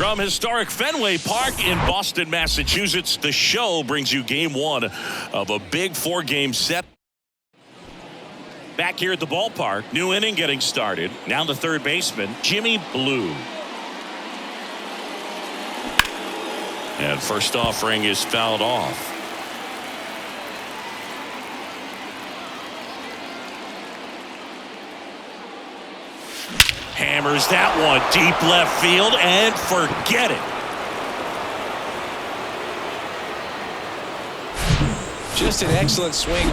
From historic Fenway Park in Boston, Massachusetts, the show brings you game one of a big four-game set. Back here at the ballpark, new inning getting started. Now the third baseman, Jimmy Blue. And first offering is fouled off. Hammers that one deep left field and forget it. Just an excellent swing.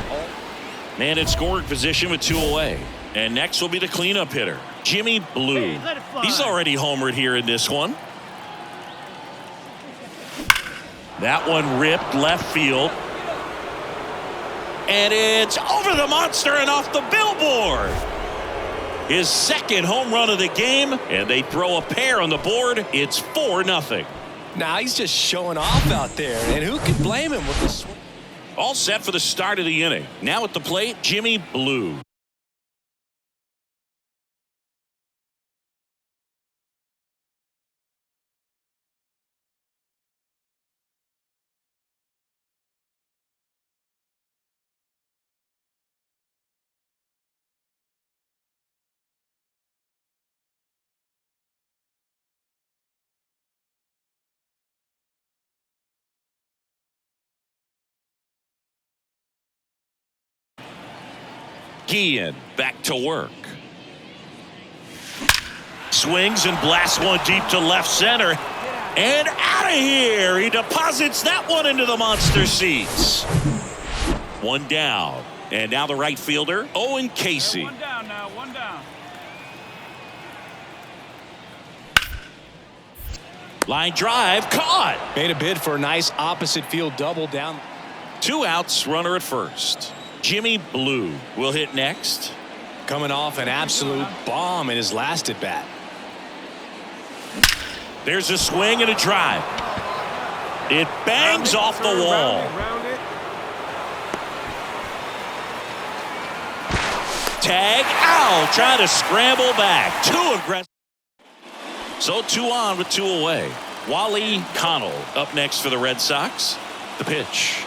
Man in scoring position with two away. And next will be the cleanup hitter, Jimmy Blue. He's already homered here in this one. That one ripped left field. And it's over the monster and off the billboard. His second home run of the game, and they throw a pair on the board. It's 4-0. Now he's just showing off out there, and who can blame him with the swing? All set for the start of the inning. Now at the plate, Jimmy Blue. Guillen back to work. Swings and blasts one deep to left center. And out of here. He deposits that one into the monster seats. One down. And now the right fielder, Owen Casey. One down now, one down. Line drive caught. Made a bid for a nice opposite field double down. 2 outs, runner at first. Jimmy Blue will hit next. Coming off an absolute bomb in his last at bat. There's a swing and a drive. It bangs off the wall. Tag out, trying to scramble back. Too aggressive. So 2 on with 2 away. Wally Connell up next for the Red Sox. The pitch.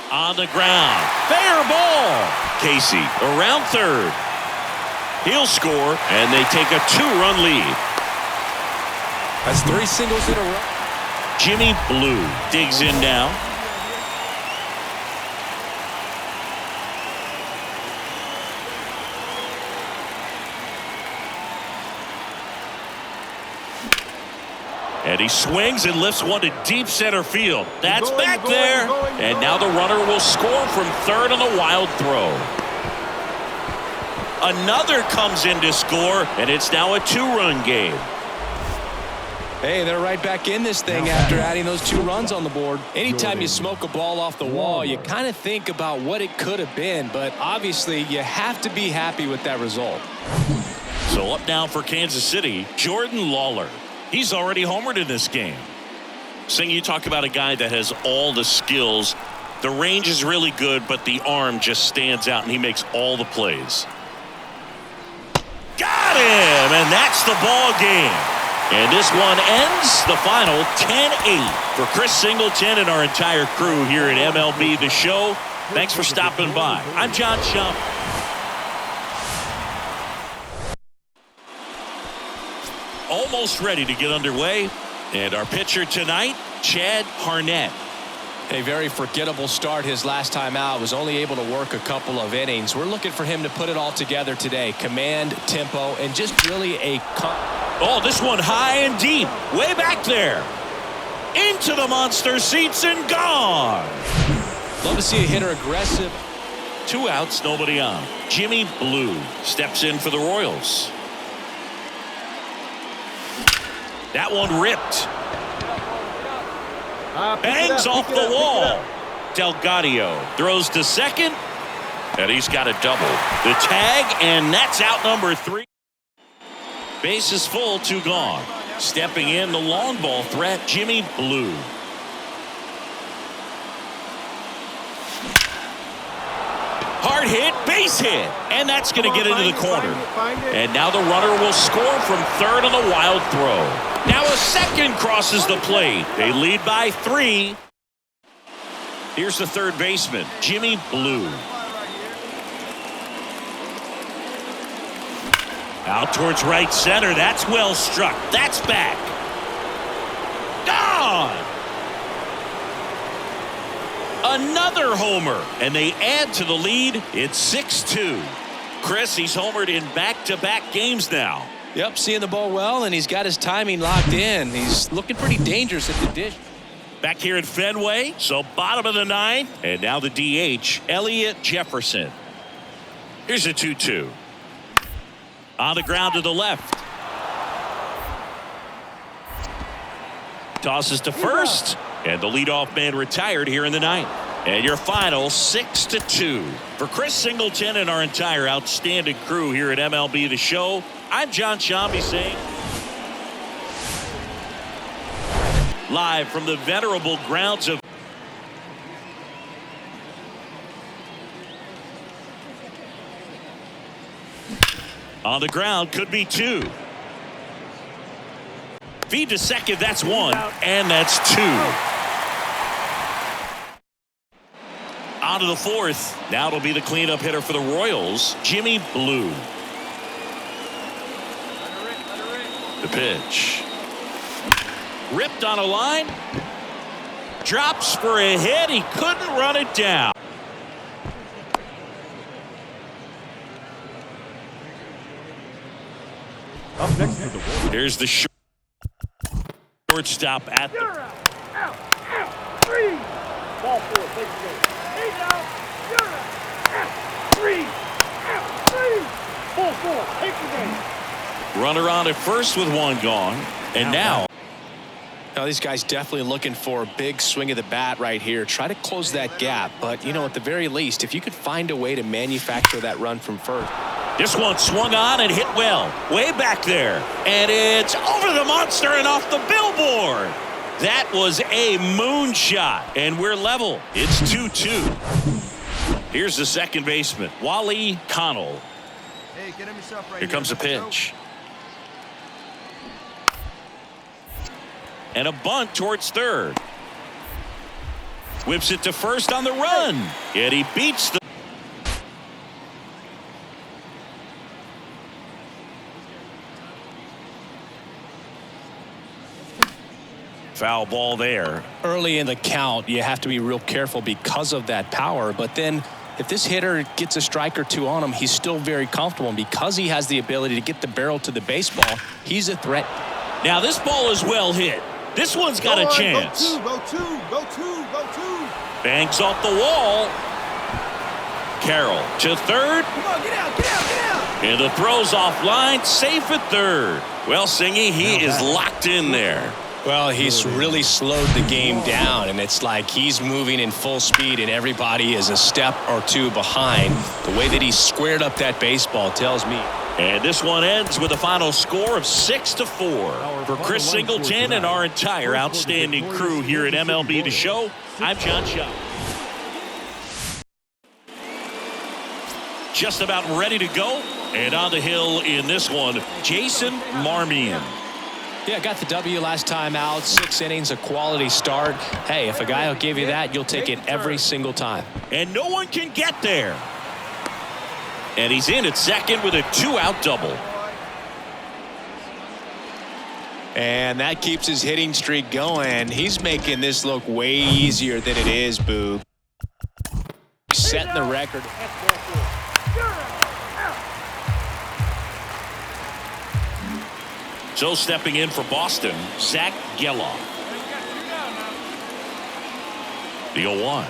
On the ground. Fair ball. Casey around third. He'll score, and they take a 2-run lead. That's 3 singles in a row. Jimmy Blue digs in now. And he swings and lifts one to deep center field. That's back there. And now the runner will score from third on a wild throw. Another comes in to score, and it's now a 2-run game. Hey, they're right back in this thing after adding those 2 runs on the board. Anytime you smoke a ball off the wall, you kind of think about what it could have been, but obviously you have to be happy with that result. So up now for Kansas City, Jordan Lawler. He's already homered in this game. Sing, you talk about a guy that has all the skills. The range is really good, but the arm just stands out, and he makes all the plays. Got him, and that's the ball game. And this one ends the final 10-8 for Chris Singleton and our entire crew here at MLB The Show. Thanks for stopping by. I'm John Shump. Almost ready to get underway. And our pitcher tonight, Chad Harnett. A very forgettable start his last time out. Was only able to work a couple of innings. We're looking for him to put it all together today. Command, tempo, and just really a... Oh, this one high and deep. Way back there. Into the monster seats and gone. Love to see a hitter aggressive. 2 outs, nobody on. Jimmy Blue steps in for the Royals. That one ripped. Bangs off the wall. Delgadio throws to second. And he's got a double. The tag, and that's out number 3. Base is full, 2 gone. Stepping in, the long ball threat, Jimmy Blue. Hard hit, base hit. And that's going to get into the corner. And now the runner will score from third on the wild throw. Now a second crosses the plate. They lead by 3. Here's the third baseman, Jimmy Blue. Out towards right center. That's well struck. That's back. Gone. Another homer, and they add to the lead. It's 6-2. Chris, he's homered in back-to-back games now. Yep, seeing the ball well, and he's got his timing locked in. He's looking pretty dangerous at the dish. Back here at Fenway, so bottom of the 9th, and now the DH, Elliot Jefferson. Here's a 2-2. On the ground to the left. Tosses to first, and the leadoff man retired here in the 9th. And your final 6-2. For Chris Singleton and our entire outstanding crew here at MLB The Show, I'm John Shambi saying, live from the venerable grounds of on the ground, could be 2. Feed to second, that's 1, and that's 2. On to the 4th. Now it'll be the cleanup hitter for the Royals, Jimmy Blue. The pitch. Ripped on a line. Drops for a hit. He couldn't run it down. Up next to the wall. Here's the shortstop at the... You're out. Out. 3. Ball 4. Take it away. 8 out. You're out. 3. Out. 3. Ball 4. Take it away. Runner on at first with 1 gone. And now these guys definitely looking for a big swing of the bat right here. Try to close that gap. But, you know, at the very least, if you could find a way to manufacture that run from first. this one swung on and hit well. Way back there. And it's over the monster and off the billboard. That was a moonshot. And we're level. It's 2-2. Here's the second baseman, Wally Connell. Hey, get him yourself right Here comes a pitch. And a bunt towards third. Whips it to first on the run. And he beats the... Foul ball there. Early in the count, you have to be real careful because of that power. But then if this hitter gets a strike or two on him, he's still very comfortable. And because he has the ability to get the barrel to the baseball, he's a threat. Now this ball is well hit. This one's got a chance. Go two. Banks off the wall. Carroll to third. Come on, get out. And the throw's offline, safe at third. Well, Singy, he is locked in there. Well, he's really slowed the game down, and it's like he's moving in full speed, and everybody is a step or two behind. The way that he squared up that baseball tells me. And this one ends with a final score of 6-4. For Chris Singleton and our entire outstanding crew here at MLB The Show, I'm John Shaw. Just about ready to go. And on the hill in this one, Jason Marmion. Yeah, got the W last time out. 6 innings, a quality start. Hey, if a guy will give you that, you'll take it every single time. And no one can get there. And he's in at second with a 2-out double. And that keeps his hitting streak going. He's making this look way easier than it is, Boo. Setting the record. So stepping in for Boston, Zach Geloff. The 0-1.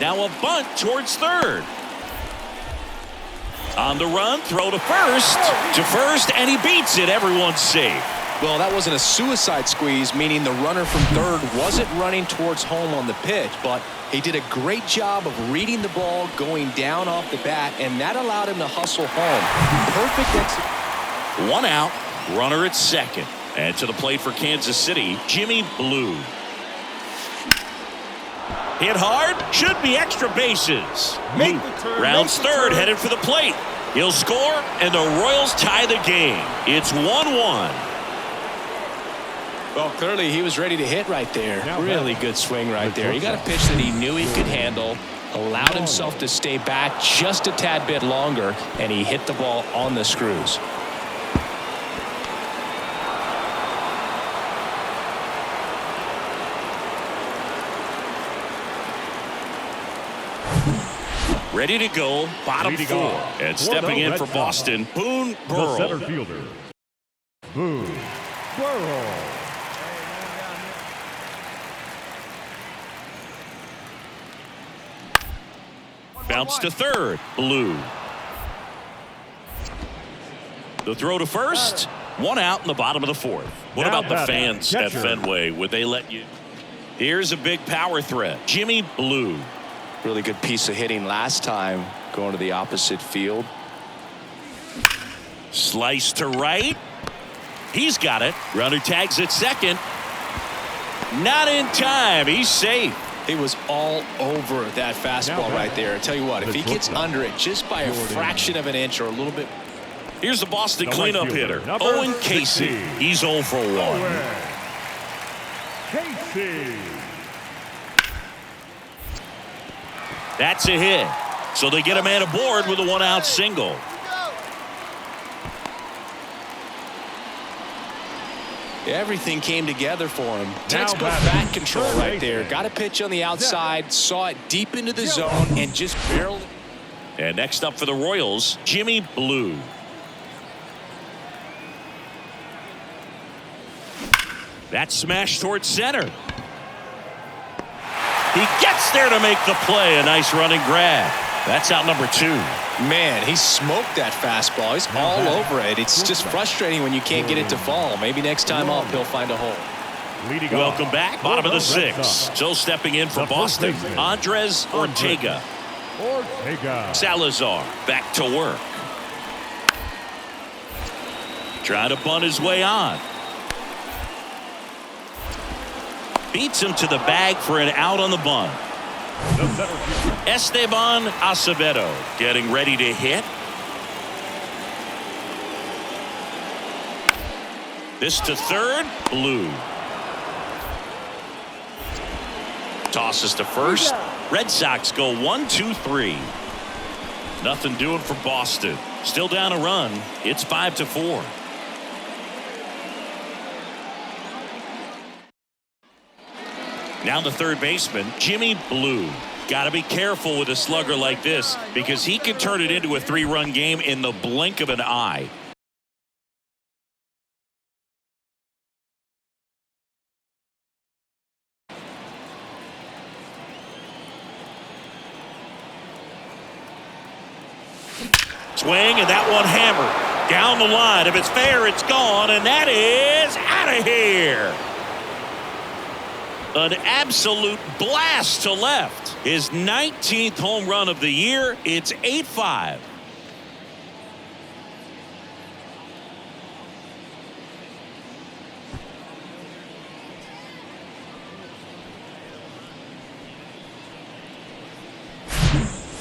Now a bunt towards third. On the run, throw to first. And he beats it. Everyone's safe. Well, that wasn't a suicide squeeze, meaning the runner from third wasn't running towards home on the pitch, but he did a great job of reading the ball, going down off the bat, and that allowed him to hustle home. Perfect execution. 1 out, runner at second. And to the plate for Kansas City, Jimmy Blue. Hit hard, should be extra bases. Make the turn. Rounds third, headed for the plate. He'll score, and the Royals tie the game. It's 1-1. Well, clearly he was ready to hit right there. Really good swing right there. He got a pitch that he knew he could handle, allowed himself to stay back just a tad bit longer, and he hit the ball on the screws. Ready to go, bottom four. And stepping in for Boston, Boone Burrow. The center fielder, Boone Burrow. Bounce to third, Blue. The throw to first. One out in the bottom of the fourth. What about the fans at Fenway? Would they let you? Here's a big power threat, Jimmy Blue. Really good piece of hitting last time, going to the opposite field. Slice to right. He's got it. Runner tags at second. Not in time. He's safe. He was all over that fastball right there. I tell you what, if he gets under it just by a fraction of an inch or a little bit. Here's the Boston cleanup hitter, Owen Casey. He's 0 for 1. Casey. That's a hit. So they get a man aboard with a 1-out single. Everything came together for him. Textbook bat control right there. Got a pitch on the outside, saw it deep into the zone, and just barely. And next up for the Royals, Jimmy Blue. That smash towards center. He gets there to make the play. A nice running grab. That's out number 2. Man, he smoked that fastball. He's all over it. It's just frustrating when you can't get it to fall. Maybe next time off he'll find a hole. Welcome back. Bottom of the 6th. Still stepping in for Boston, Andres Ortega. Salazar back to work. Trying to bunt his way on. Beats him to the bag for an out on the bunt. Esteban Acevedo getting ready to hit. This to third, Blue. Tosses to first. Red Sox go 1-2-3. Nothing doing for Boston. Still down a run. It's 5-4. Now the third baseman, Jimmy Blue. Got to be careful with a slugger like this because he can turn it into a 3-run game in the blink of an eye. Swing, and that one hammered down the line. If it's fair, it's gone, and that is out of here. An absolute blast to left. His 19th home run of the year. It's 8-5.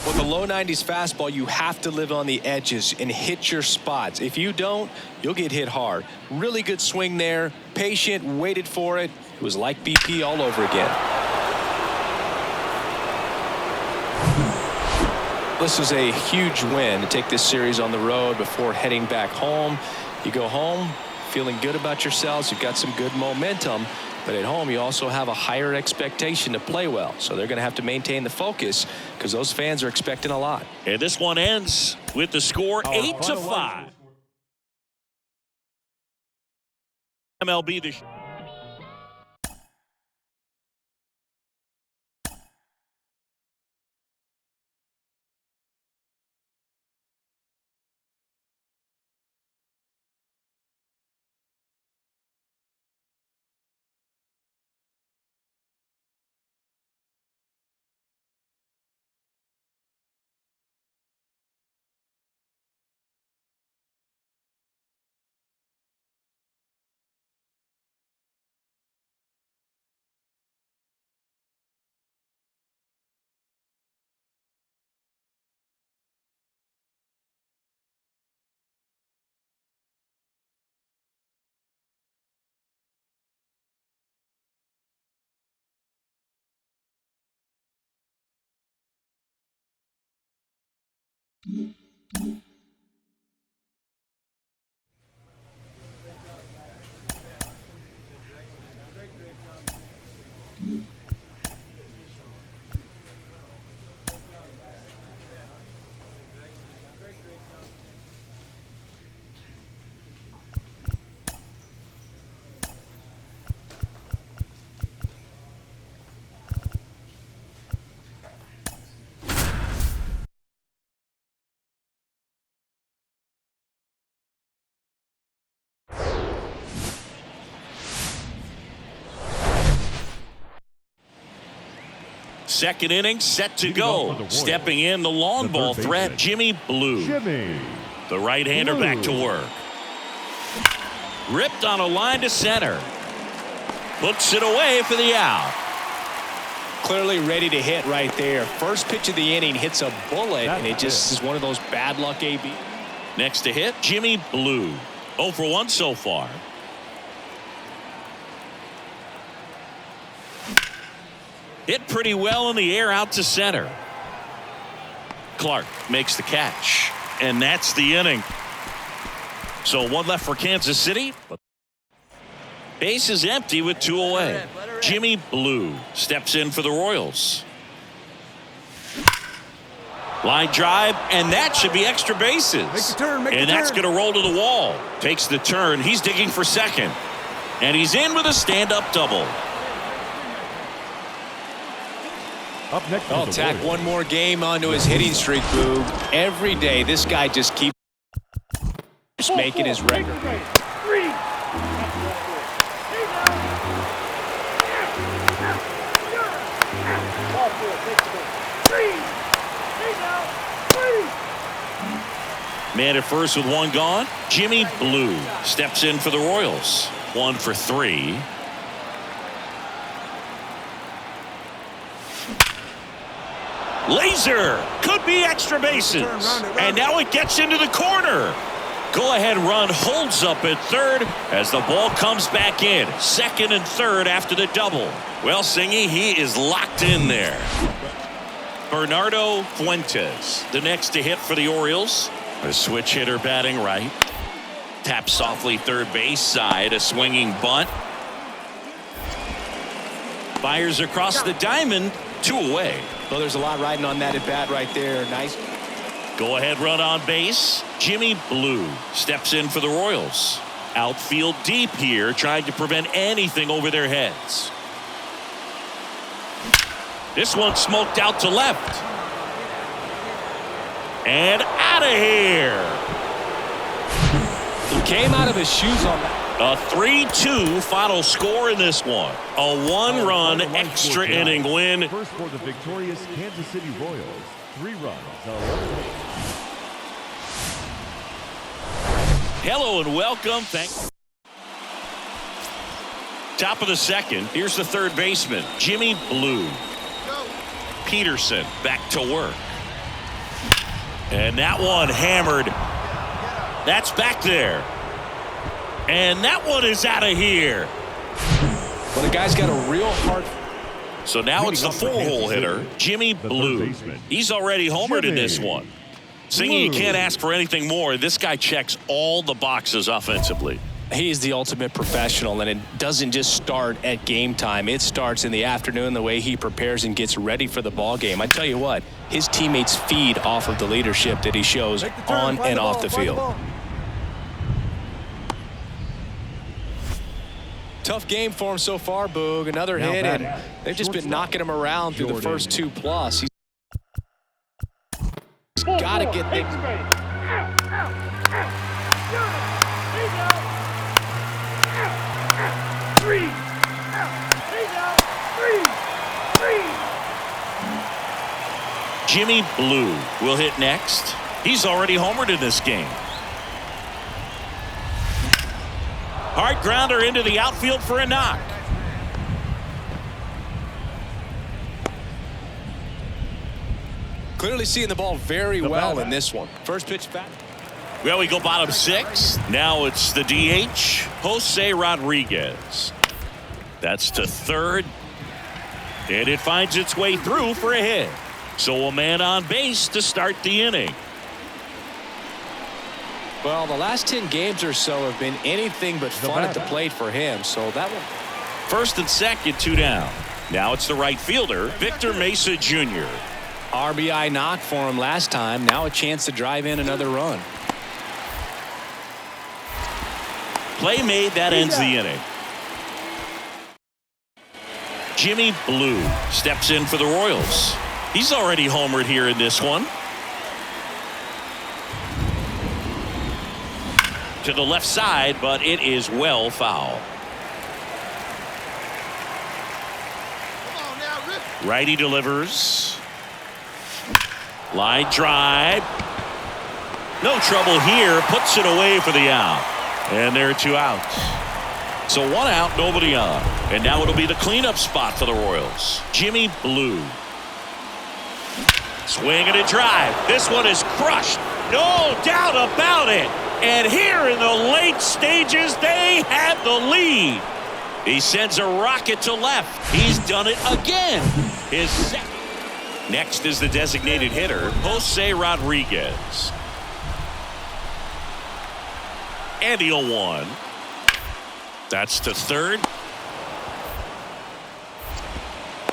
With the low 90s fastball, you have to live on the edges and hit your spots. If you don't, you'll get hit hard. Really good swing there. Patient, waited for it. It was like BP all over again. This is a huge win to take this series on the road before heading back home. You go home feeling good about yourselves. You've got some good momentum. But at home, you also have a higher expectation to play well. So they're going to have to maintain the focus because those fans are expecting a lot. And this one ends with the score 8-5. MLB The Show. Second inning set to go. Stepping in the long ball threat, Jimmy Blue. The right-hander back to work. Ripped on a line to center. Puts it away for the out. Clearly ready to hit right there. First pitch of the inning hits a bullet, and it just is one of those bad luck AB. Next to hit, Jimmy Blue. 0 for 1 so far. Hit pretty well in the air out to center. Clark makes the catch, and that's the inning. So one left for Kansas City. Base is empty with 2 away. Jimmy Blue steps in for the Royals. Line drive, and that should be extra bases. And that's going to roll to the wall. Takes the turn. He's digging for second. And he's in with a stand-up double. Up next, I'll tack one more game onto his hitting streak, Boog. Every day, this guy just keeps making his record. Man at first with 1 gone. Jimmy Blue steps in for the Royals. 1 for 3. Laser could be extra bases, and now it gets into the corner. Go ahead run holds up at third as the ball comes back in. Second and third after the double. Well, Singy, he is locked in there. Bernardo Fuentes, the next to hit for the Orioles. A switch hitter batting right. Tap softly third base side, a swinging bunt. Fires across the diamond, 2 away. Well, there's a lot riding on that at bat right there. Nice. Go ahead run on base. Jimmy Blue steps in for the Royals. Outfield deep here, trying to prevent anything over their heads. This one smoked out to left. And out of here. He came out of his shoes on that. A 3-2 final score in this one. A 1-run extra inning win. First for the victorious Kansas City Royals. 3 runs. 11 hits. Hello and welcome. Top of the second. Here's the third baseman, Jimmy Blue. Peterson back to work. And that one hammered. That's back there. And that one is out of here. Well, the guy's got a real hard. So now it's the 4-hole hitter, Jimmy Blue. He's already homered in this one. Singy, you can't ask for anything more. This guy checks all the boxes offensively. He's the ultimate professional, and it doesn't just start at game time. It starts in the afternoon, the way he prepares and gets ready for the ball game. I tell you what, his teammates feed off of the leadership that he shows on and off the field. Tough game for him so far, Boog. Another hit, and they've just been knocking him around through the first 2+. He's got to get things. Jimmy Blue will hit next. He's already homered in this game. Hard grounder into the outfield for a knock. Clearly seeing the ball very well in this one. First pitch back. Well, we go bottom 6. Now it's the DH, Jose Rodriguez. That's to third. And it finds its way through for a hit. So a man on base to start the inning. Well, the last 10 games or so have been anything but fun at the plate for him. So that one. First and second, 2 down. Now it's the right fielder, Victor Mesa Jr. RBI knock for him last time. Now a chance to drive in another run. Play made, that ends the inning. Jimmy Blue steps in for the Royals. He's already homered here in this one. To the left side, but it is well foul. Righty delivers. Line drive. No trouble here. Puts it away for the out. And there are 2 outs. So 1 out, nobody on. And now it'll be the cleanup spot for the Royals. Jimmy Blue. Swing and a drive. This one is crushed. No doubt about it. And here in the late stages, they have the lead. He sends a rocket to left. He's done it again. His second. Next is the designated hitter, Jose Rodriguez. And the 0-1. That's to third.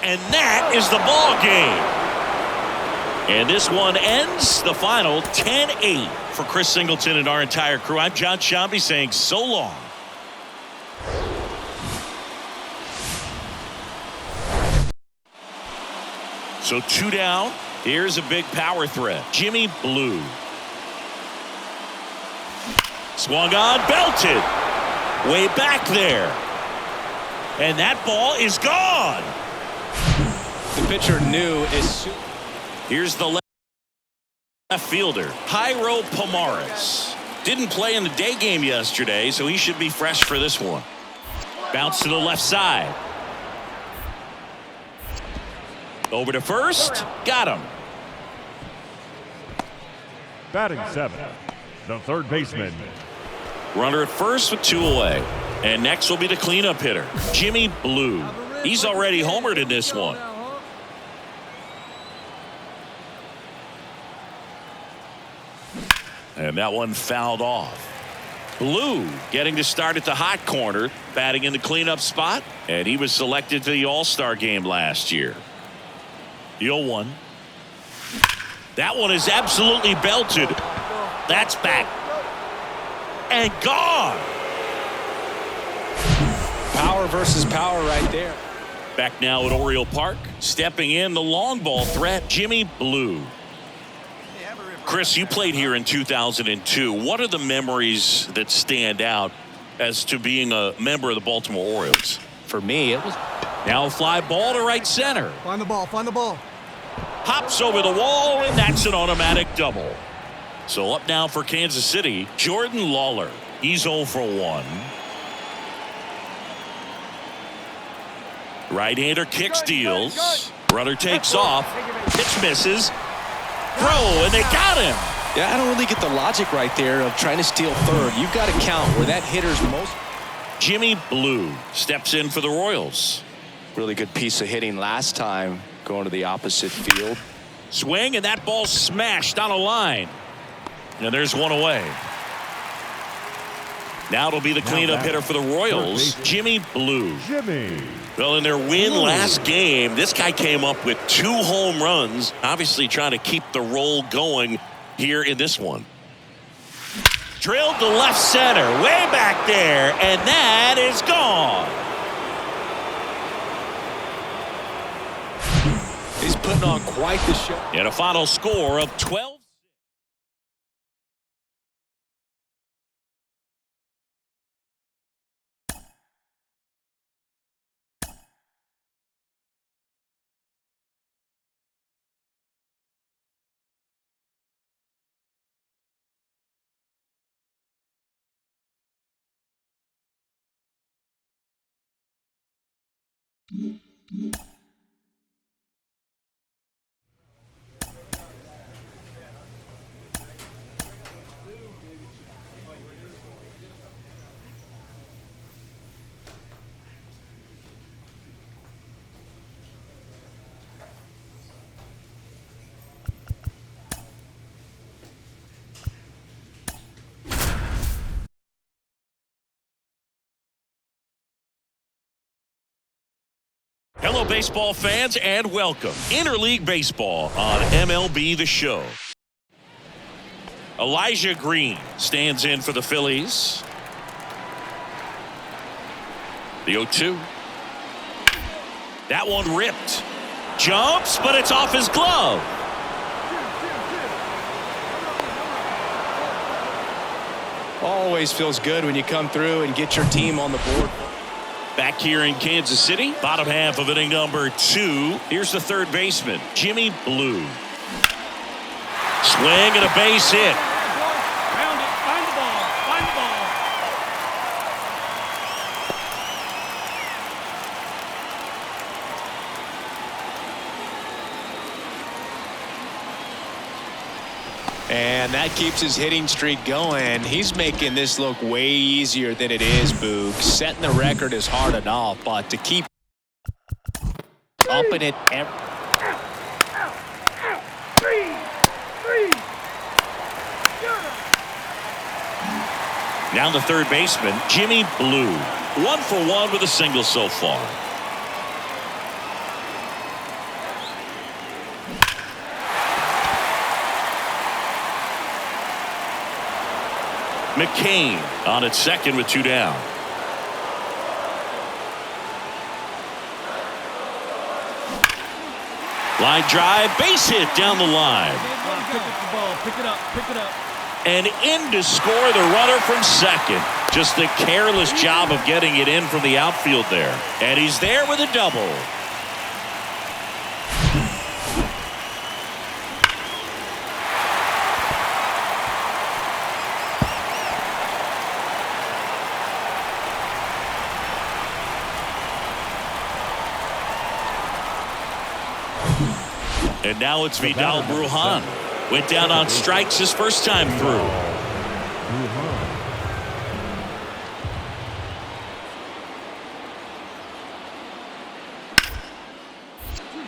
And that is the ball game. And this one ends the final 10-8 for Chris Singleton and our entire crew. I'm John Shambi saying so long. So 2 down. Here's a big power threat. Jimmy Blue. Swung on, belted. Way back there. And that ball is gone. The pitcher knew as soon. Here's the left fielder, Jairo Pomares. Didn't play in the day game yesterday, so he should be fresh for this one. Bounce to the left side. Over to first. Got him. Batting 7, the third baseman. Runner at first with 2 away. And next will be the cleanup hitter, Jimmy Blue. He's already homered in this one. And that one fouled off. Blue getting to start at the hot corner, batting in the cleanup spot. And he was selected to the All-Star game last year. The 0-1. That one is absolutely belted. That's back. And gone. Power versus power right there. Back now at Oriole Park. Stepping in the long ball threat, Jimmy Blue. Chris, you played here in 2002. What are the memories that stand out as to being a member of the Baltimore Orioles? For me, it was. Now a fly ball to right center. Find the ball. Find the ball. Hops over the wall, and that's an automatic double. So up now for Kansas City, Jordan Lawler. He's 0 for 1. Right-hander kick steals. Runner takes off. Pitch misses. Throw, and they got him. Yeah, I don't really get the logic right there of trying to steal third. You've got to count where that hitter's most. Jimmy Blue steps in for the Royals. Really good piece of hitting last time, going to the opposite field. Swing, and that ball smashed on a line. And there's 1 away. Now it'll be the cleanup hitter for the Royals, Jimmy Blue. Jimmy. Well, in their win last game, this guy came up with 2 home runs, obviously trying to keep the roll going here in this one. Drilled to left center, way back there, and that is gone. He's putting on quite the show. And a final score of 12. Hello, baseball fans, and welcome. Interleague Baseball on MLB The Show. Elijah Green stands in for the Phillies. The 0-2. That one ripped. Jumps, but it's off his glove. Always feels good when you come through and get your team on the board. Back here in Kansas City, bottom half of inning number 2. Here's the third baseman, Jimmy Blue. Swing and a base hit. Round it. Find the ball. Find the ball. And that keeps his hitting streak going. He's making this look way easier than it is, Boog. Setting the record is hard enough, but to keep upping it. Now the third baseman, Jimmy Blue. 1 for 1 with a single so far. McCain on at second with 2 down. Line drive, base hit down the line. Pick up the ball. Pick it up. Pick it up. And in to score the runner from second. Just a careless job of getting it in from the outfield there. And he's there with a double. And now it's Vidal Brujan. Went down on strikes his first time through.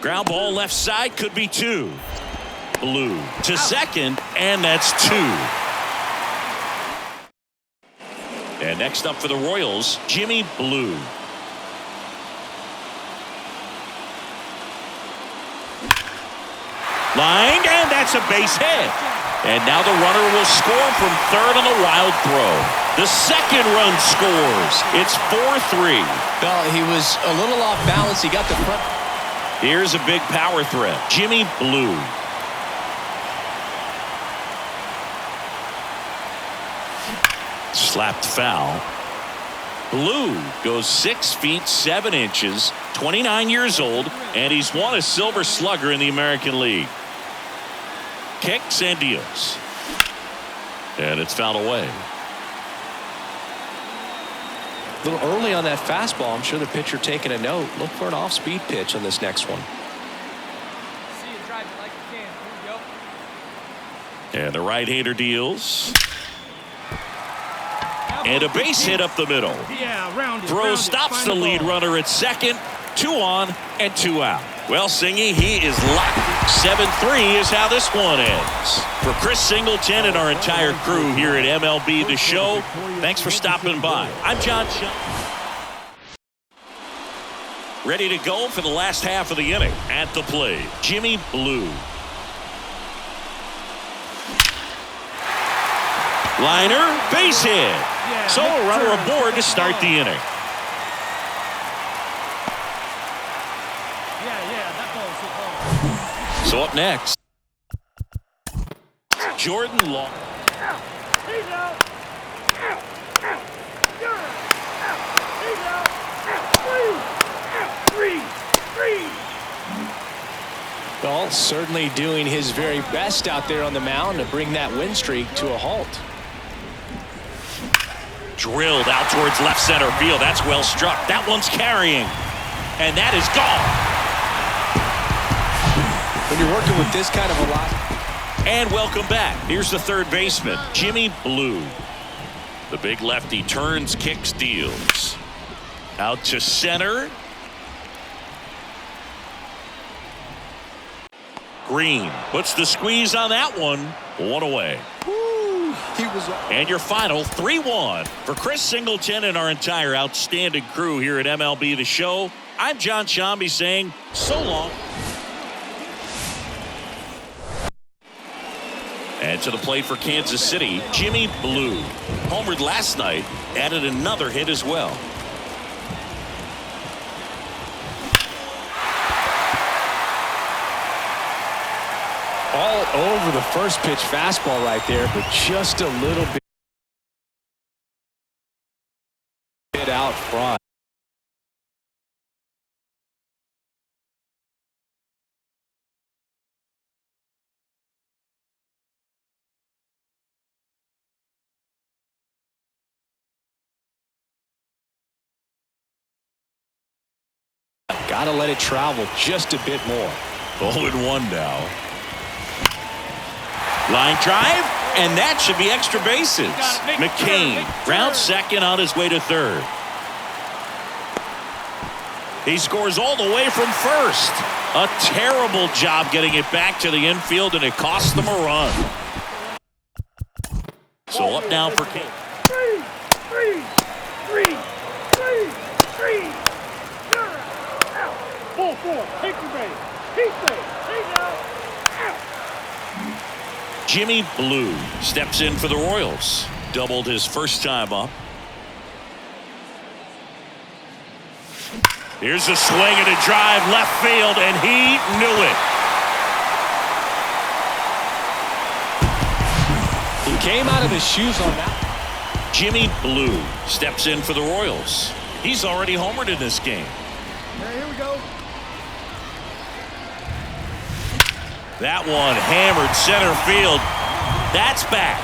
Ground ball left side, could be 2. Blue to second, and that's 2. And next up for the Royals, Jimmy Blue. Lined, and that's a base hit. And now the runner will score from third on the wild throw. The second run scores. It's 4-3. Well, he was a little off balance. He got the front. Here's a big power threat. Jimmy Blue. Slapped foul. Blue goes 6 feet 7 inches, 29 years old, and he's won a Silver Slugger in the American League. Kicks and deals. And it's fouled away. A little early on that fastball. I'm sure the pitcher taking a note. Look for an off-speed pitch on this next one. See you drive it like you can. Here we go. And the right-hander deals. And a base hit up the middle. Yeah, round it. Throw stops the lead runner at second. 2 on and 2 out. Well, Singy, he is locked. 7-3 is how this one ends. For Chris Singleton and our entire crew here at MLB The Show, thanks for stopping by. I'm John Sean. Ready to go for the last half of the inning. At the plate, Jimmy Blue. Liner, base hit. So a runner aboard to start the inning. So up next, Jordan Law. He's out. You're out. He's out. Three. Well, certainly doing his very best out there on the mound to bring that win streak to a halt. Drilled out towards left center field. That's well struck. That one's carrying. And that is gone. When you're working with this kind of a lot. And welcome back. Here's the third baseman, Jimmy Blue. The big lefty turns, kicks, deals. Out to center. Green puts the squeeze on that one. 1 away. And your final 3-1 for Chris Singleton and our entire outstanding crew here at MLB The Show. I'm John Shambi saying so long. And to the plate for Kansas City, Jimmy Blue. Homered last night, added another hit as well. All over the first pitch fastball right there, but just a little bit out front. Gotta let it travel just a bit more. 0-1 now. Line drive, and that should be extra bases. McCain rounds second on his way to third. He scores all the way from first. A terrible job getting it back to the infield, and it cost them a run. So up now for King. 3. Ball 4. Take your base. Keep safe. Take out. Jimmy Blue steps in for the Royals. Doubled his first time up. Here's a swing and a drive left field, and he knew it. He came out of his shoes on that. Jimmy Blue steps in for the Royals. He's already homered in this game. Hey, here we go. That one hammered center field. That's back.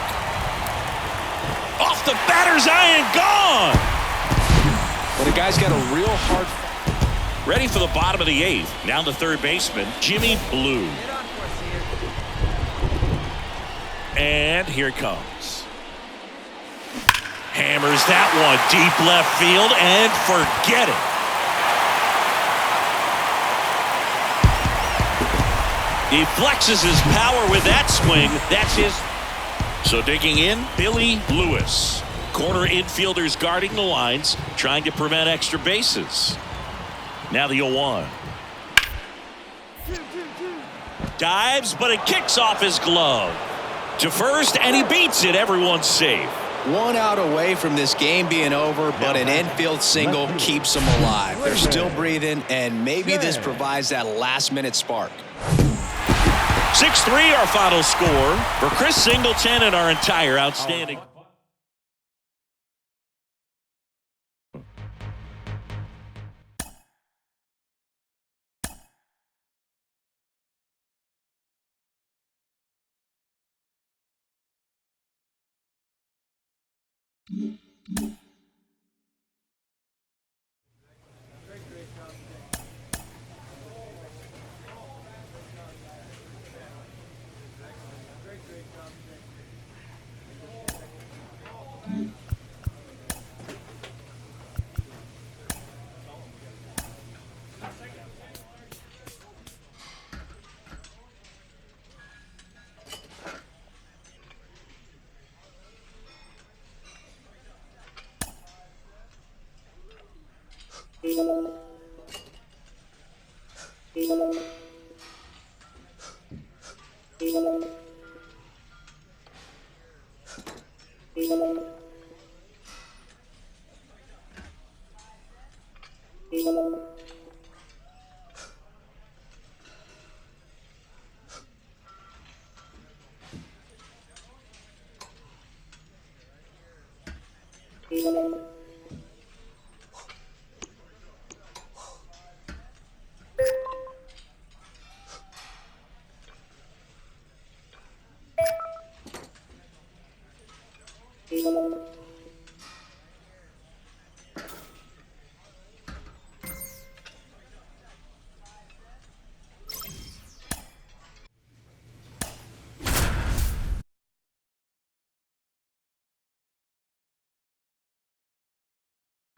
Off the batter's eye and gone. But the guy's got a real hard. Ready for the bottom of the 8th. Now the third baseman, Jimmy Blue. And here it comes. Hammers that one deep left field and forget it. He flexes his power with that swing. That's his. So digging in, Billy Lewis. Corner infielders guarding the lines, trying to prevent extra bases. Now the 0-1. Dives, but it kicks off his glove. To first, and he beats it. Everyone's safe. 1 out away from this game being over, but an infield single keeps them alive. They're still breathing, and maybe this provides that last-minute spark. 6-3 our final score for Chris Singleton and our entire outstanding.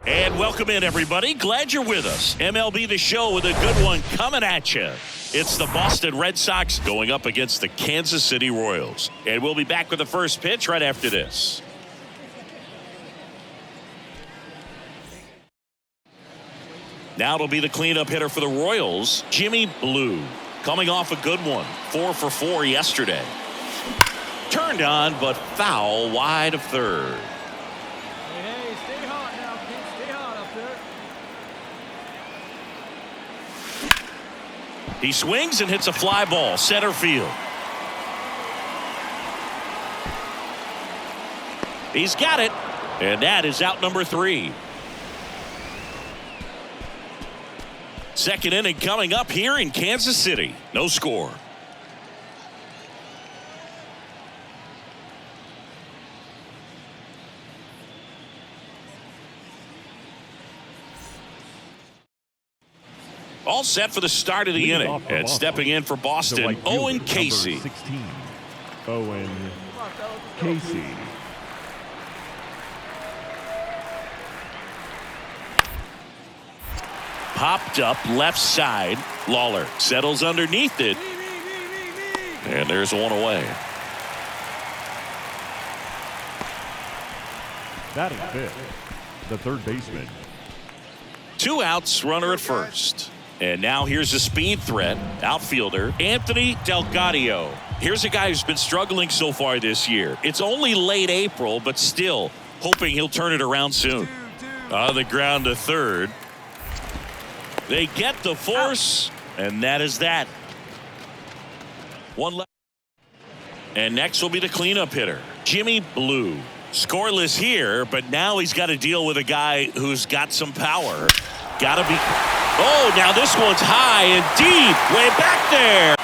And welcome in, everybody. Glad you're with us. MLB The Show with a good one coming at you. It's the Boston Red Sox going up against the Kansas City Royals. And we'll be back with the first pitch right after this. Now it'll be the cleanup hitter for the Royals, Jimmy Blue. Coming off a good one, 4 for 4 yesterday. Turned on, but foul wide of third. Hey, stay hot now, kids. Stay hot up there. He swings and hits a fly ball, center field. He's got it, and that is out number 3. Second inning coming up here in Kansas City. No score. All set for the start of the inning. And stepping in for Boston, Owen Casey. 16, Owen Casey. Popped up left side. Lawler settles underneath it. And there's one away. Batting fifth, the third baseman. 2 outs, runner at first. And now here's a speed threat, outfielder Anthony Delgadio. Here's a guy who's been struggling so far this year. It's only late April, but still hoping he'll turn it around soon. On the ground to third. They get the force, and that is that. One left. And next will be the cleanup hitter, Jimmy Blue. Scoreless here, but now he's got to deal with a guy who's got some power. Got to be. Oh, now this one's high and deep, way back there.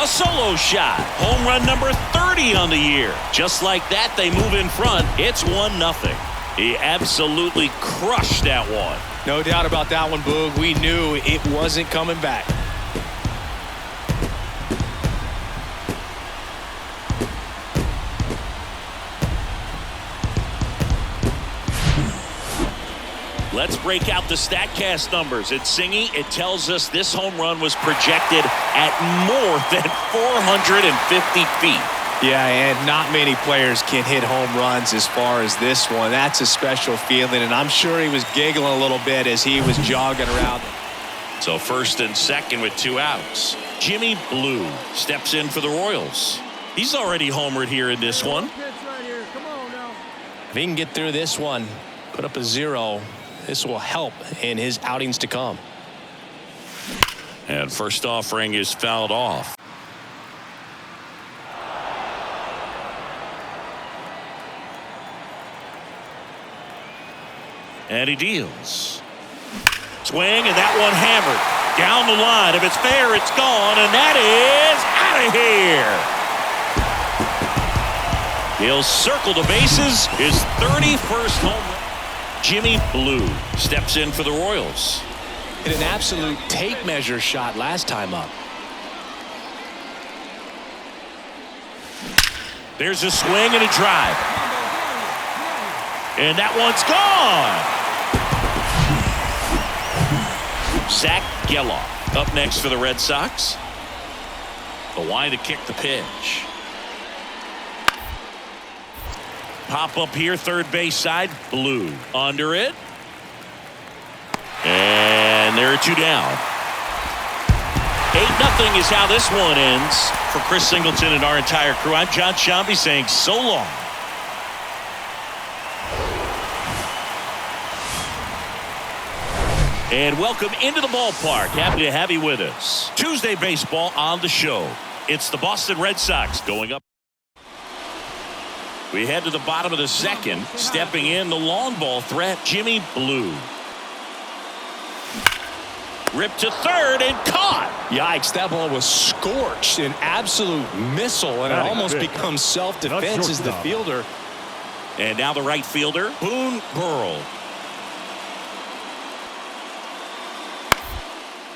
A solo shot. Home run number 30 on the year. Just like that, they move in front. It's 1-0. He absolutely crushed that one. No doubt about that one, Boog. We knew it wasn't coming back. Let's break out the StatCast numbers. It's Singy. It tells us this home run was projected at more than 450 feet. Yeah, and not many players can hit home runs as far as this one. That's a special feeling, and I'm sure he was giggling a little bit as he was jogging around. So first and second with 2 outs. Jimmy Blue steps in for the Royals. He's already homered here in this one. If he can get through this one, put up a 0, this will help in his outings to come. And first offering is fouled off. And he deals. Swing, and that one hammered. Down the line. If it's fair, it's gone, and that is out of here. He'll circle the bases. His 31st home run. Jimmy Blue steps in for the Royals. Hit an absolute tape measure shot last time up. There's a swing and a drive. And that one's gone. Zach Geloff up next for the Red Sox. The line to kick the pitch. Pop up here, third base side. Blue under it. And there are 2 down. 8-0 is how this one ends. For Chris Singleton and our entire crew, I'm John Shambi saying so long. And welcome into the ballpark. Happy to have you with us. Tuesday baseball on the show. It's the Boston Red Sox going up. We head to the bottom of the second. Stepping in the long ball threat, Jimmy Blue. Ripped to third and caught. Yikes, that ball was scorched, an absolute missile, and it almost becomes self-defense as the fielder. And now the right fielder, Boone Burrell.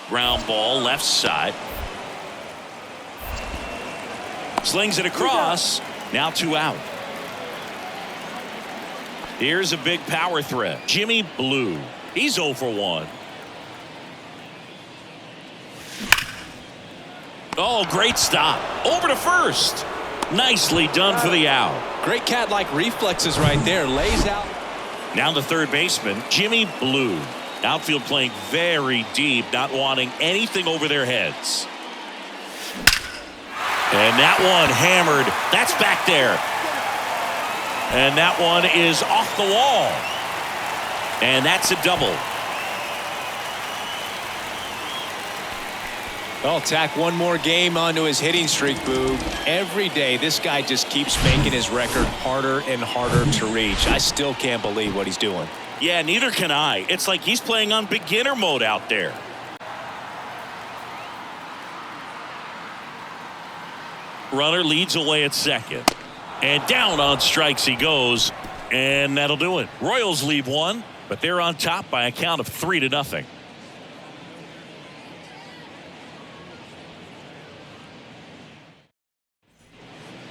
Ground ball left side. Slings it across. Now 2 out. Here's a big power threat. Jimmy Blue. He's 0 for 1. Oh, great stop. Over to first. Nicely done for the out. Great cat-like reflexes right there. Lays out. Now the third baseman, Jimmy Blue. Outfield playing very deep, not wanting anything over their heads. And that one hammered. That's back there. And that one is off the wall. And that's a double. Well, tack one more game onto his hitting streak, Boog. Every day, this guy just keeps making his record harder and harder to reach. I still can't believe what he's doing. Yeah, neither can I. It's like he's playing on beginner mode out there. Runner leads away at second. And down on strikes he goes. And that'll do it. Royals leave one, but they're on top by a count of 3-0.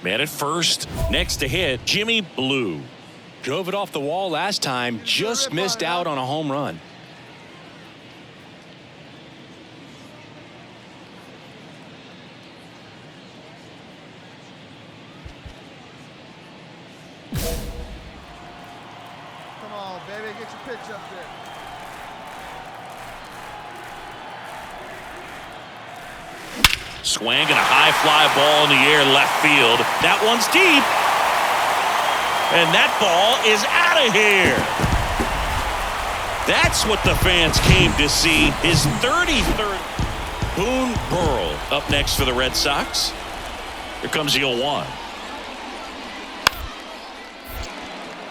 Man at first. Next to hit, Jimmy Blue. Drove it off the wall last time. Just missed out on a home run. Come on, baby. Get your pitch up there. Swinging a high fly ball in the air left field. That one's deep. And that ball is out of here. That's what the fans came to see. His 33rd. Boone Burrell up next for the Red Sox. Here comes the 0-1.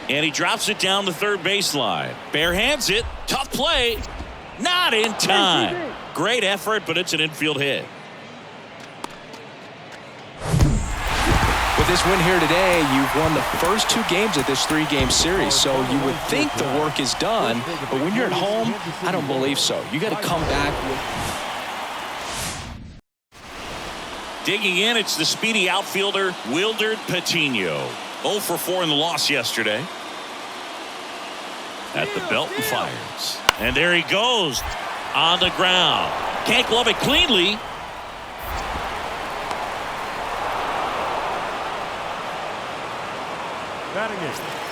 And he drops it down the third baseline. Bare hands it. Tough play. Not in time. Great effort, but it's an infield hit. With this win here today, you've won the first 2 games of this 3-game series, so you would think the work is done, but when you're at home, I don't believe so. You got to come back. Digging in, it's the speedy outfielder Wilder Patino. 0 for 4 in the loss yesterday. At the belt and fires. And there he goes on the ground. Can't glove it cleanly.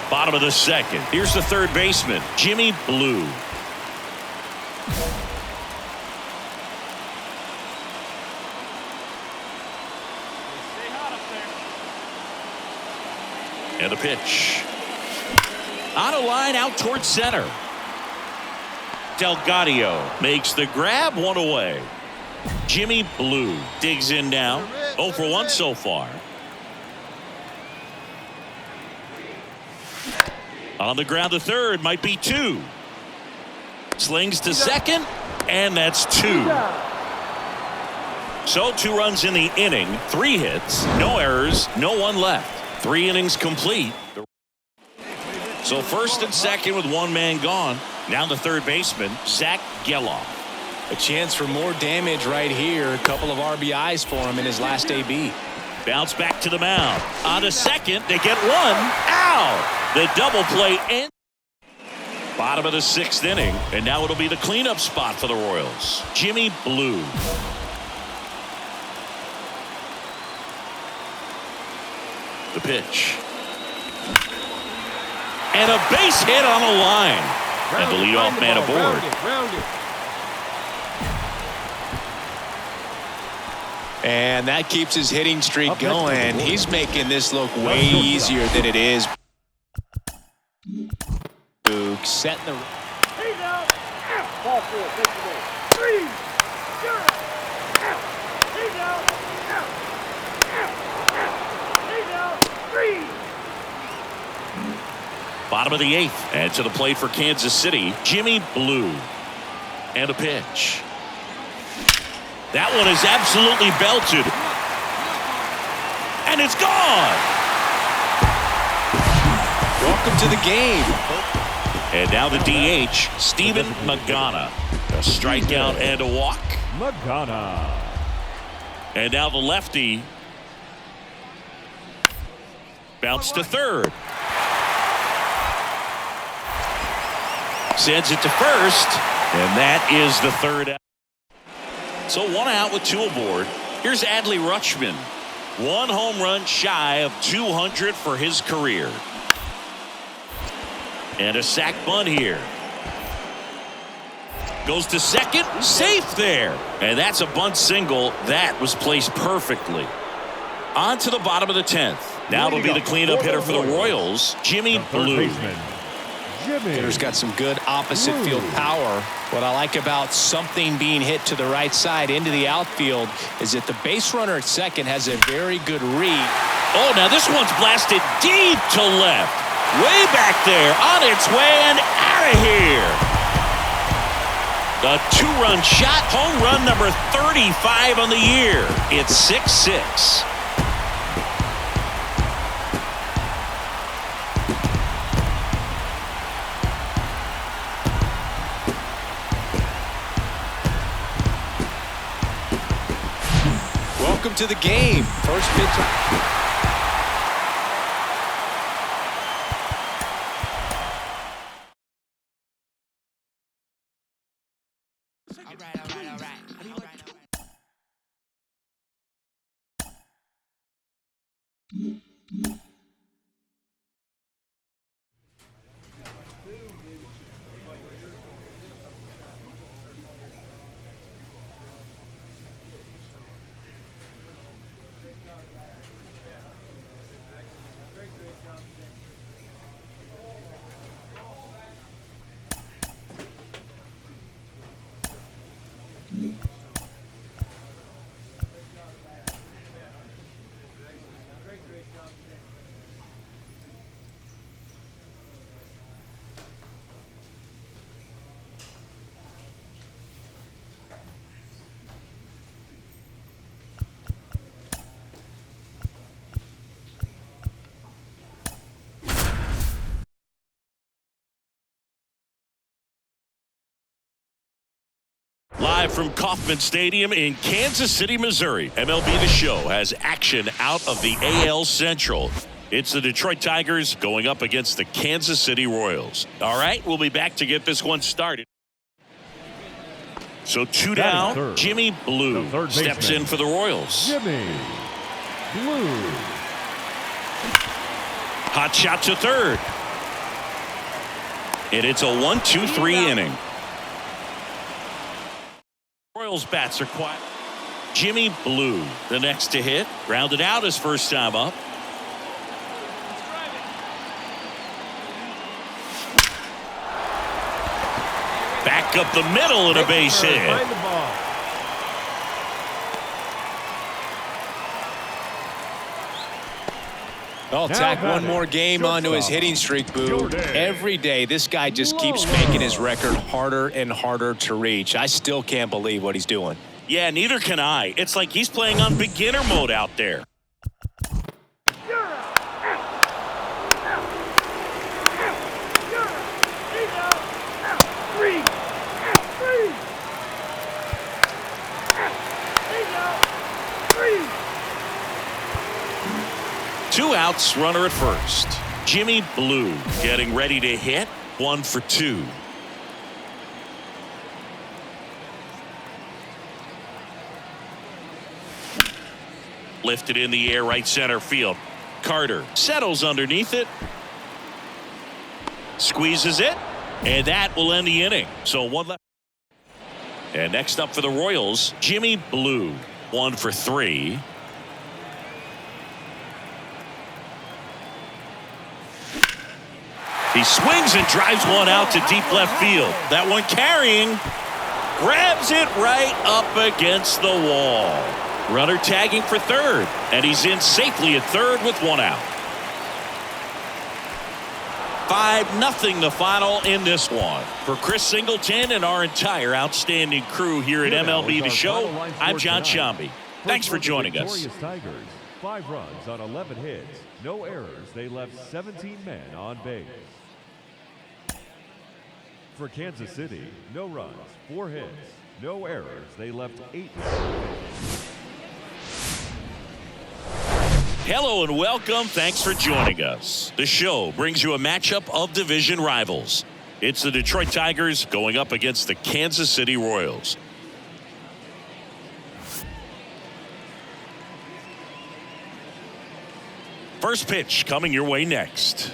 Bottom of the second. Here's the third baseman, Jimmy Blue. And a pitch. On a line out towards center. Delgadio makes the grab, one away. Jimmy Blue digs in now. 0 for 1 so far. On the ground to third, might be 2. Slings to second, and that's 2. So 2 runs in the inning, 3 hits, no errors, no one left. 3 innings complete. So first and second with 1 man gone. Now the third baseman, Zach Geloff. A chance for more damage right here. A couple of RBIs for him in his last AB. Bounce back to the mound. On to second, they get 1 out. The double play ends. Bottom of the 6th inning, and now it'll be the cleanup spot for the Royals. Jimmy Blue. The pitch. And a base hit on the line. And the leadoff man aboard. And that keeps his hitting streak going. He's making this look way easier than it is. Boog setting the. Hey now. Ball 4. Take it away. 3. You're out. Hey now. Hey now. 3. Bottom of the 8th. And to the plate for Kansas City, Jimmy Blue. And a pitch. That one is absolutely belted. And it's gone. Welcome to the game. And now the DH, Stephen Magana. A strikeout and a walk. Magana. And now the lefty. Bounce to third. Sends it to first. And that is the third out. So 1 out with 2 aboard. Here's Adley Rutschman. 1 home run shy of 200 for his career. And a sac bunt here. Goes to second, safe there. And that's a bunt single. That was placed perfectly. On to the bottom of the 10th. Now it'll be the cleanup hitter for the Royals, Jimmy Blue. Hitter's got some good opposite field power. What I like about something being hit to the right side into the outfield is that the base runner at second has a very good read. Oh, now this one's blasted deep to left. Way back there, on its way and out of here. A 2-run shot, home run number 35 on the year. It's 6-6. Welcome to the game. First pitch. Live from Kauffman Stadium in Kansas City, Missouri, MLB The Show has action out of the AL Central. It's the Detroit Tigers going up against the Kansas City Royals. All right, we'll be back to get this one started. So 2 down, Jimmy Blue steps in for the Royals. Jimmy Blue. Hot shot to third. And it's a 1-2-3 inning. Royals bats are quiet. Jimmy Blue, the next to hit. Grounded out his first time up. Back up the middle and a base hit. I'll tack one more game onto his hitting streak, Boo. Every day, this guy just keeps making his record harder and harder to reach. I still can't believe what he's doing. Yeah, neither can I. It's like he's playing on beginner mode out there. Two outs, runner at first. Jimmy Blue getting ready to hit. 1 for 2. Lifted in the air, right center field. Carter settles underneath it. Squeezes it. And that will end the inning. So 1 left. And next up for the Royals, Jimmy Blue. 1 for 3. He swings and drives one out to deep left field. That one carrying. Grabs it right up against the wall. Runner tagging for third. And he's in safely at third with 1 out. 5-0 the final in this one. For Chris Singleton and our entire outstanding crew here at MLB The Show, I'm John Shambi. Thanks for joining us. Tigers, 5 runs on 11 hits. No errors. They left 17 men on base. For Kansas City, no runs, 4 hits, no errors. They left 8 men on base. Hello and welcome. Thanks for joining us. The show brings you a matchup of division rivals. It's the Detroit Tigers going up against the Kansas City Royals. First pitch coming your way next.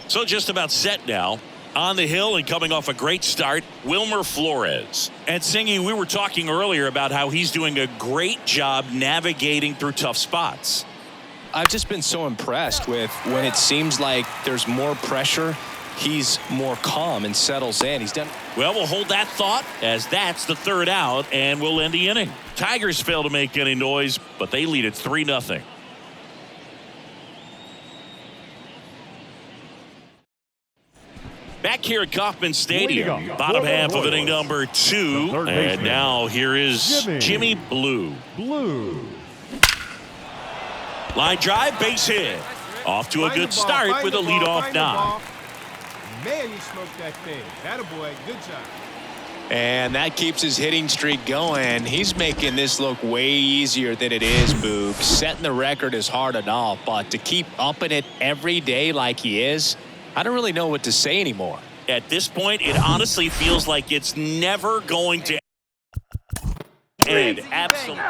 So just about set now. On the hill and coming off a great start, Wilmer Flores. And Singy, we were talking earlier about how he's doing a great job navigating through tough spots. I've just been so impressed with when it seems like there's more pressure, he's more calm and settles in. He's done. Well, we'll hold that thought as that's the third out, and we'll end the inning. Tigers fail to make any noise, but they lead it 3-0. Back here at Kauffman Stadium, bottom half of inning number 2, and now here is Jimmy Blue. Line drive, base hit. Off to a good start with a leadoff knock. Man, you smoked that thing. Attaboy, good job. And that keeps his hitting streak going. He's making this look way easier than it is, Boog. Setting the record is hard enough, but to keep upping it every day like he is, I don't really know what to say anymore. At this point, it honestly feels like it's never going to end. Absolutely.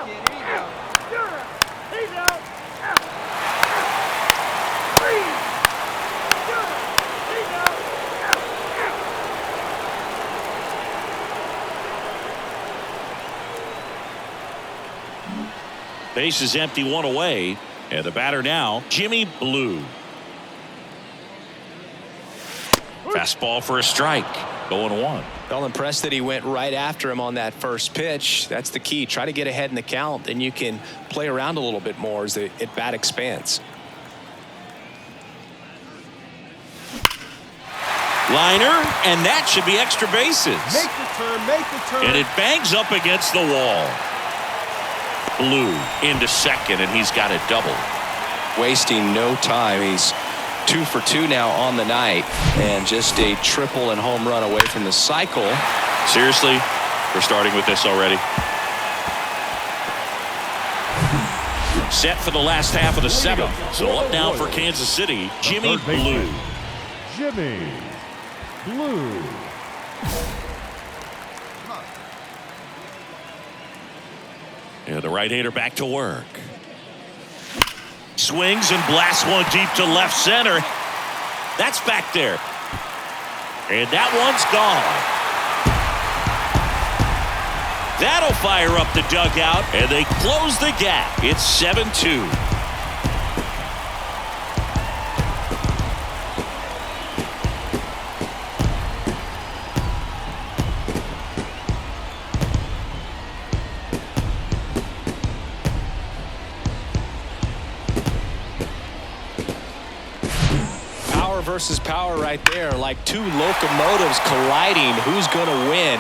Base is empty, 1 away, and the batter now, Jimmy Blue. Fastball for a strike, 0-1. Well, impressed that he went right after him on that first pitch. That's the key. Try to get ahead in the count, then you can play around a little bit more as the at-bat expands. Liner, and that should be extra bases. Make the turn. And it bangs up against the wall. Blue into second, and he's got a double. Wasting no time. He's 2 for 2 now on the night, and just a triple and home run away from the cycle. Seriously, we're starting with this already. Set for the last half of the 7th. So up now for Kansas City, Jimmy Blue. Jimmy Blue. And the right-hander back to work. Swings and blasts one deep to left center. That's back there. And that one's gone. That'll fire up the dugout, and they close the gap. It's 7-2. Versus power right there, like two locomotives colliding. Who's going to win?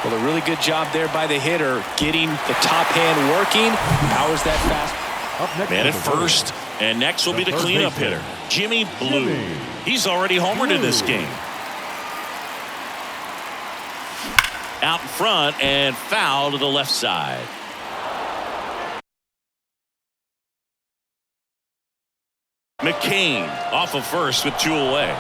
Well, a really good job there by the hitter, getting the top hand working. Powers that fast. Up next Man at first, and next will be the cleanup hitter, Jimmy Blue. He's already homered in this game. Out in front and foul to the left side. McCain off of first with 2 away.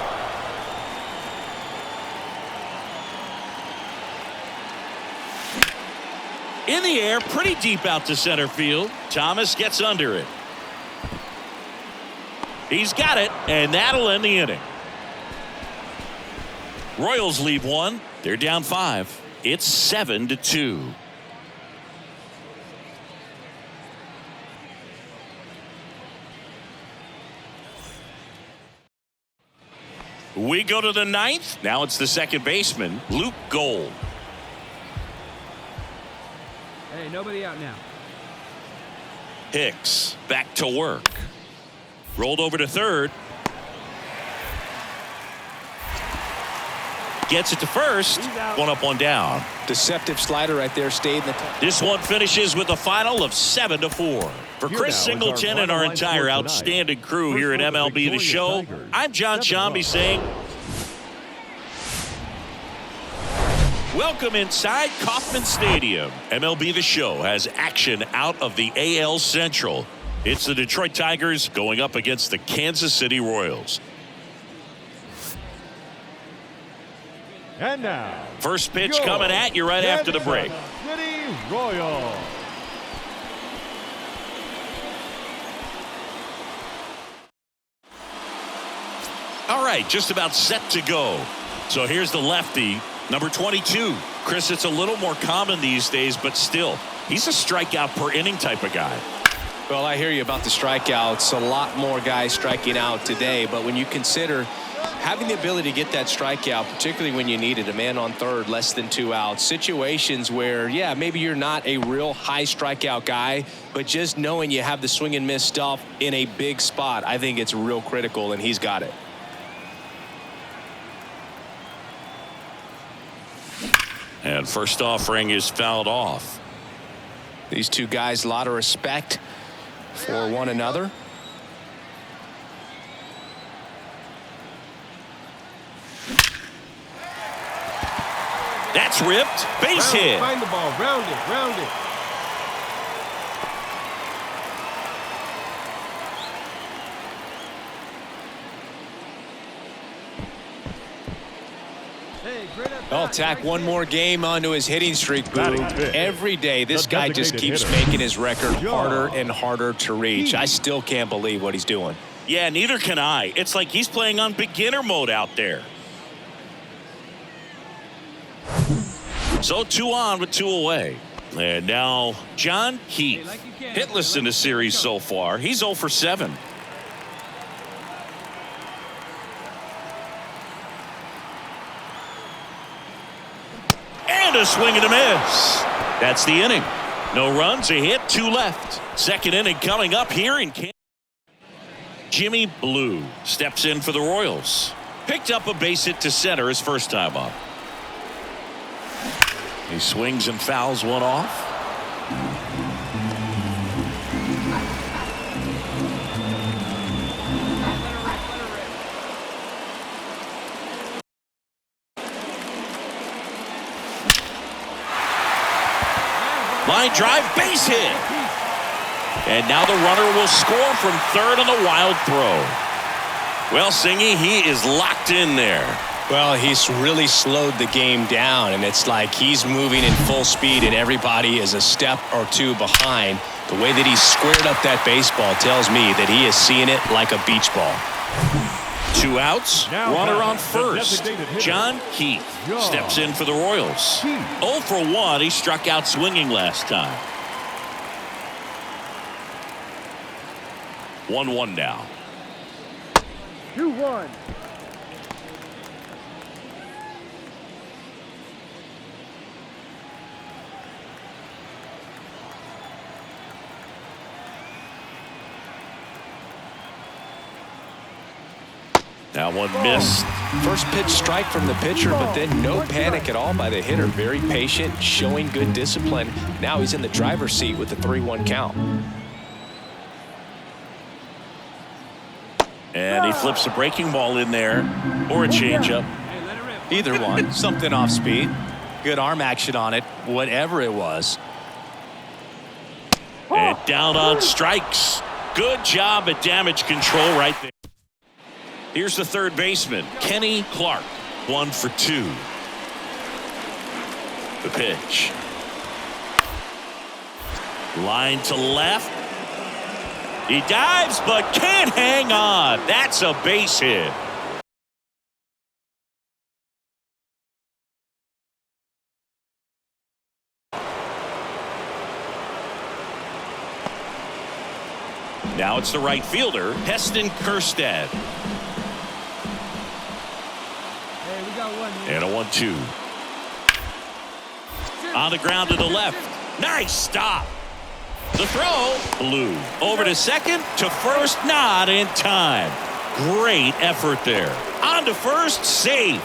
In the air, pretty deep out to center field. Thomas gets under it. He's got it, and that'll end the inning. Royals leave 1. They're down 5. It's 7-2. We go to the 9th. Now it's the second baseman, Luke Gold. Hey, nobody out now. Hicks back to work. Rolled over to third. Gets it to first. 1 up, 1 down. Deceptive slider right there, stayed in the top. This one finishes with a final of 7-4. For Chris Singleton and our entire outstanding crew here at MLB The Show, I'm John Sciambi saying, welcome inside Kauffman Stadium. MLB The Show has action out of the AL Central. It's the Detroit Tigers going up against the Kansas City Royals. And now, First pitch coming at you right after the break. City Royals. All right, just about set to go. So here's the lefty, number 22. Chris, it's a little more common these days, but still, he's a strikeout per inning type of guy. Well, I hear you about the strikeouts. A lot more guys striking out today, but when you consider having the ability to get that strikeout, particularly when you need it, a man on third, less than 2 outs, situations where, yeah, maybe you're not a real high strikeout guy, but just knowing you have the swing and miss stuff in a big spot, I think it's real critical, and he's got it. And first offering is fouled off. These two guys, a lot of respect for one another. That's ripped. Base hit. Find the ball. Round it. Round it. I'll tack one more game onto his hitting streak, Boo. Every day, this guy just keeps making his record harder and harder to reach. I still can't believe what he's doing. Yeah, neither can I. It's like he's playing on beginner mode out there. So 2 on with 2 away. And now John Keith. Hitless in the series so far. He's 0 for 7. And a swing and a miss. That's the inning. No runs, a hit, 2 left. Second inning coming up here in Kansas. Jimmy Blue steps in for the Royals. Picked up a base hit to center his first time up. He swings and fouls one off. Line drive, base hit. And now the runner will score from third on the wild throw. Well, Singy, he is locked in there. Well, he's really slowed the game down, and it's like he's moving in full speed, and everybody is a step or 2 behind. The way that he's squared up that baseball tells me that he is seeing it like a beach ball. 2 outs, Now runner on the first. designated hitter, John Keith steps in for the Royals. 0 for 1. He struck out swinging last time. 1-1 now. 2-1. That one missed. First pitch strike from the pitcher, but then no panic at all by the hitter. Very patient, showing good discipline. Now he's in the driver's seat with the 3-1 count. And he flips a breaking ball in there, or a changeup. Either one. Something off speed. Good arm action on it, whatever it was. And down on strikes. Good job at damage control right there. Here's the third baseman, Kenny Clark. 1 for 2. The pitch. Line to left. He dives but can't hang on. That's a base hit. Now it's the right fielder, Heston Kjerstad. Hey, we got one here. And a 1-2. On the ground to the left. Nice stop. The throw, Blue. Over to second, to first, not in time. Great effort there. On to first, safe.